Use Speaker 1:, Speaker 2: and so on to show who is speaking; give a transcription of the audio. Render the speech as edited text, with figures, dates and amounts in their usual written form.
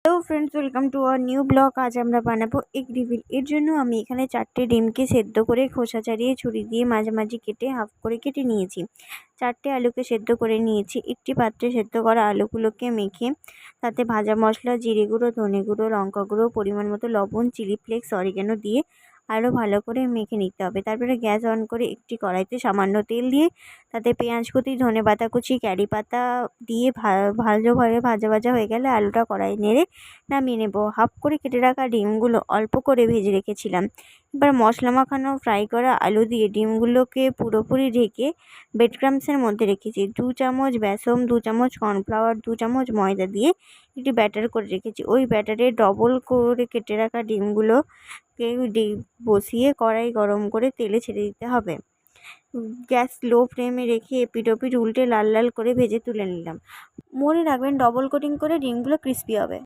Speaker 1: Hello friends, welcome to our new blog. আজ আমরা বানাবো এগ রিভিল। এর জন্য আমি এখানে 4টে ডিমকে সেদ্ধ করে খোসা ছাড়িয়ে ছুরি দিয়ে মাঝামাঝি কেটে হাফ করে কেটে নিয়েছি। 4টে আলুকে সেদ্ধ করে নিয়েছি। একটি পাত্রে সেদ্ধ করা আলুগুলোকে মেখে তাতে ভাজা মশলা, জিরে গুঁড়ো, ধনে গুঁড়ো, লঙ্কা গুঁড়ো, পরিমাণ মতো লবণ, চিলি ফ্লেক্স, অরিগ্যানো দিয়ে আরও ভালো করে মেখে নিতে হবে। তারপরে গ্যাস অন করে একটি কড়াইতে সামান্য তেল দিয়ে তাতে পেঁয়াজ কুচি, ধনে পাতা কুচি, কারি পাতা দিয়ে ভালোভাবে ভাজা ভাজা হয়ে গেলে আলুটা কড়াই নেড়ে নামিয়ে নেব। হাফ করে কেটে রাখা ডিমগুলো অল্প করে ভেজে রেখেছিলাম। এবার মশলা মাখানো ফ্রাই করা আলু দিয়ে ডিমগুলোকে পুরোপুরি ঢেকে ব্রেড ক্রাম্বসের মধ্যে রেখেছি। 2 চামচ বেসন, 2 চামচ কর্নফ্লাওয়ার, 2 চামচ ময়দা দিয়ে একটি ব্যাটার করে রেখেছি। ওই ব্যাটারে ডবল করে কেটে রাখা ডিমগুলোকে বসিয়ে কড়াই গরম করে তেলে ছেড়ে দিতে হবে। গ্যাস লো ফ্লেমে রেখে এপিঠ ওপিঠ উল্টে লাল লাল করে ভেজে তুলে নিলাম। মনে রাখবেন, ডবল কোটিং করে ডিমগুলো ক্রিস্পি হবে।